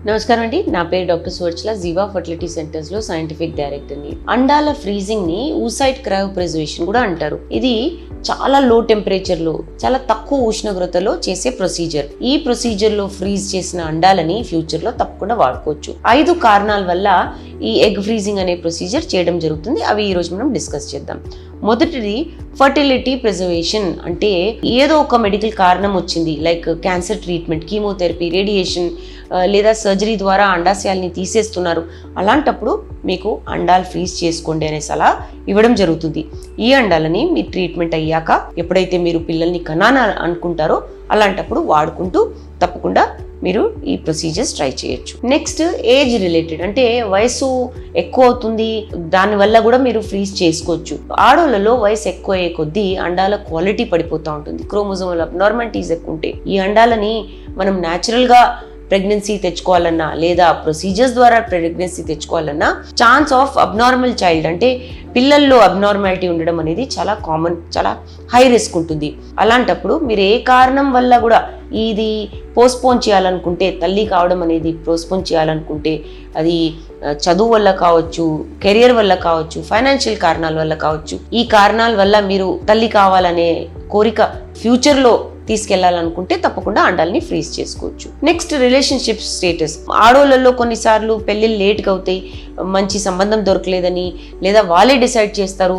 నమస్కారం అండి, నా పేరు డాక్టర్ సువర్చల, జీవా ఫర్టిలిటీ సెంటర్స్ లో సైంటిఫిక్ డైరెక్టర్ ని. అండాల ఫ్రీజింగ్ ని ఊసైట్ క్రయో ప్రిజర్వేషన్ కూడా అంటారు. ఇది చాలా లో టెంపరేచర్ లో, చాలా తక్కువ ఉష్ణోగ్రతలో చేసే ప్రొసీజర్. ఈ ప్రొసీజర్ లో ఫ్రీజ్ చేసిన అండాలని ఫ్యూచర్ లో తప్పకుండా వాడుకోవచ్చు. 5 కారణాల వల్ల ఈ ఎగ్ ఫ్రీజింగ్ అనే ప్రొసీజర్ చేయడం జరుగుతుంది. అవి ఈ రోజు మనం డిస్కస్ చేద్దాం. మొదటిది ఫర్టిలిటీ ప్రిజర్వేషన్. అంటే ఏదో ఒక మెడికల్ కారణం వచ్చింది, like cancer treatment, chemotherapy, radiation లేదా సర్జరీ ద్వారా అండాశయాల్ని తీసేస్తున్నారు. అలాంటప్పుడు మీకు అండాలు ఫ్రీజ్ చేసుకోండి అనే సలహా ఇవ్వడం జరుగుతుంది. ఈ అండాలని మీ ట్రీట్మెంట్ అయ్యాక ఎప్పుడైతే మీరు పిల్లల్ని కనాలని అనుకుంటారో అలాంటప్పుడు వాడుకుంటూ తప్పకుండా మీరు ఈ ప్రొసీజర్స్ ట్రై చేయొచ్చు. నెక్స్ట్ ఏజ్ రిలేటెడ్, అంటే వయసు ఎక్కువ అవుతుంది, దానివల్ల కూడా మీరు ఫ్రీజ్ చేసుకోవచ్చు. ఆడోళ్ళలో వయసు ఎక్కువ అయ్యే కొద్దీ అండాల క్వాలిటీ పడిపోతూ ఉంటుంది. క్రోమోజోమల్ అబ్నార్మాలిటీస్ ఎక్కువ ఉంటాయి. ఈ అండాలని మనం న్యాచురల్గా ప్రెగ్నెన్సీ తెచ్చుకోవాలన్నా లేదా ప్రొసీజర్స్ ద్వారా ప్రెగ్నెన్సీ తెచ్చుకోవాలన్నా ఛాన్స్ ఆఫ్ అబ్నార్మల్ చైల్డ్, అంటే పిల్లల్లో అబ్నార్మాలిటీ ఉండడం అనేది చాలా కామన్, చాలా హై రిస్క్ ఉంటుంది. అలాంటప్పుడు మీరు ఏ కారణం వల్ల కూడా ఇది పోస్ట్పోన్ చేయాలనుకుంటే, తల్లి కావడం అనేది పోస్ట్పోన్ చేయాలనుకుంటే, అది చదువు వల్ల కావచ్చు, కెరియర్ వల్ల కావచ్చు, ఫైనాన్షియల్ కారణాల వల్ల కావచ్చు, ఈ కారణాల వల్ల మీరు తల్లి కావాలనే కోరిక ఫ్యూచర్లో తీసుకెళ్లాలనుకుంటే తప్పకుండా అండాలని ఫ్రీజ్ చేసుకోవచ్చు. Next relationship status. ఆడోళ్ళలో కొన్నిసార్లు పెళ్ళిళ్ళు లేట్గా అవుతాయి, మంచి సంబంధం దొరకలేదని, లేదా వాళ్ళే డిసైడ్ చేస్తారు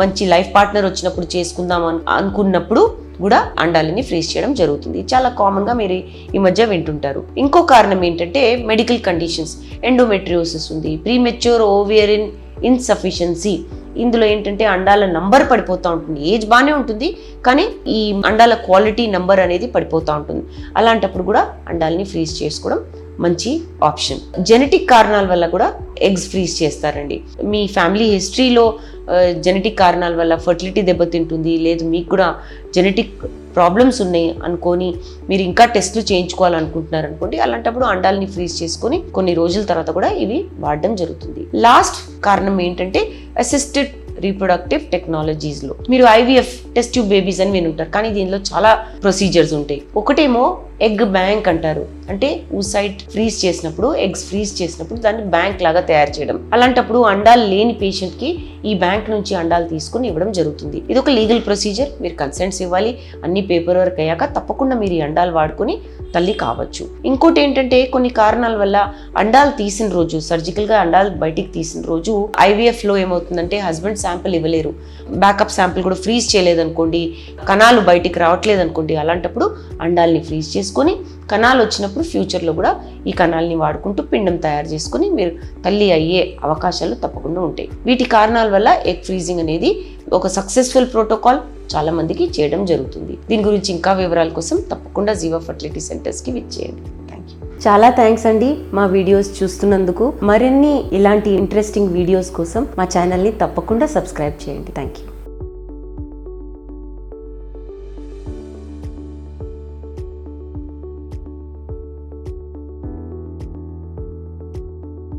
మంచి లైఫ్ పార్ట్నర్ వచ్చినప్పుడు చేసుకుందాం అనుకున్నప్పుడు కూడా అండాలని ఫ్రీజ్ చేయడం జరుగుతుంది. చాలా కామన్గా మీరు ఈ మధ్య వింటుంటారు. ఇంకో కారణం ఏంటంటే మెడికల్ కండిషన్స్. ఎండోమెట్రియోసిస్ ఉంది, ప్రీమెచ్యూర్ ఓవియరిన్ ఇన్సఫిషియన్సీ. ఇందులో ఏంటంటే అండాల నంబర్ పడిపోతూ ఉంటుంది. ఏజ్ బాగానే ఉంటుంది, కానీ ఈ అండాల క్వాలిటీ నంబర్ అనేది పడిపోతూ ఉంటుంది. అలాంటప్పుడు కూడా అండాలని ఫ్రీజ్ చేసుకోవడం మంచి ఆప్షన్. జెనెటిక్ కారణాల వల్ల కూడా ఎగ్స్ ఫ్రీజ్ చేస్తారండి. మీ ఫ్యామిలీ హిస్టరీలో జెనెటిక్ కారణాల వల్ల ఫర్టిలిటీ దెబ్బతింటుంది, లేదు మీకు కూడా జెనెటిక్ ప్రాబ్లమ్స్ ఉన్నాయి అనుకొని మీరు ఇంకా టెస్టులు చేయించుకోవాలనుకుంటున్నారు అనుకోండి, అలాంటప్పుడు అండాలని ఫ్రీజ్ చేసుకొని కొన్ని రోజుల తర్వాత కూడా ఇవి వాడడం జరుగుతుంది. లాస్ట్ కారణం ఏంటంటే అసిస్టెడ్ రీప్రొడక్టివ్ టెక్నాలజీస్లో మీరు IVF టెస్ట్ ట్యూబ్ బేబీస్ అని వినుంటారు, కానీ దీనిలో చాలా ప్రొసీజర్స్ ఉంటాయి. ఒకటేమో ఎగ్ బ్యాంక్ అంటారు, అంటే ఊసైట్ ఫ్రీజ్ చేసినప్పుడు, ఎగ్స్ ఫ్రీజ్ చేసినప్పుడు దాన్ని బ్యాంక్ లాగా తయారు చేయడం. అలాంటప్పుడు అండాలు లేని పేషెంట్కి ఈ బ్యాంక్ నుంచి అండాలు తీసుకుని ఇవ్వడం జరుగుతుంది. ఇది ఒక లీగల్ ప్రొసీజర్. మీరు కన్సెంట్స్ ఇవ్వాలి. అన్ని పేపర్ వర్క్ అయ్యాక తప్పకుండా మీరు ఈ అండాలు వాడుకొని తల్లి కావచ్చు. ఇంకోటి ఏంటంటే కొన్ని కారణాల వల్ల అండాలు తీసిన రోజు, సర్జికల్గా అండాలు బయటికి తీసిన రోజు IVFలో ఏమవుతుందంటే హస్బెండ్ శాంపిల్ ఇవ్వలేరు, బ్యాకప్ శాంపిల్ కూడా ఫ్రీజ్ చేయలేదనుకోండి, కణాలు బయటికి రావట్లేదు అనుకోండి, అలాంటప్పుడు అండాలని ఫ్రీజ్ చేసుకొని కణాలు వచ్చినప్పుడు ఫ్యూచర్లో కూడా ఈ కణాలని వాడుకుంటూ పిండం తయారు చేసుకొని మీరు తల్లి అయ్యే అవకాశాలు తప్పకుండా ఉంటాయి. వీటి కారణాల వల్ల ఎగ్ ఫ్రీజింగ్ అనేది ఒక సక్సెస్ఫుల్ ప్రోటోకాల్ చాలా మందికి చేయడం జరుగుతుంది. దీని గురించి ఇంకా వివరాల కోసం తప్పకుండా జీవా ఫర్టిలిటీ సెంటర్స్కి విచ్చేయండి. చాలా థ్యాంక్స్ అండి మా వీడియోస్ చూస్తున్నందుకు. మరిన్ని ఇలాంటి ఇంట్రెస్టింగ్ వీడియోస్ కోసం మా ఛానల్ని తప్పకుండా సబ్స్క్రైబ్ చేయండి. Thank you.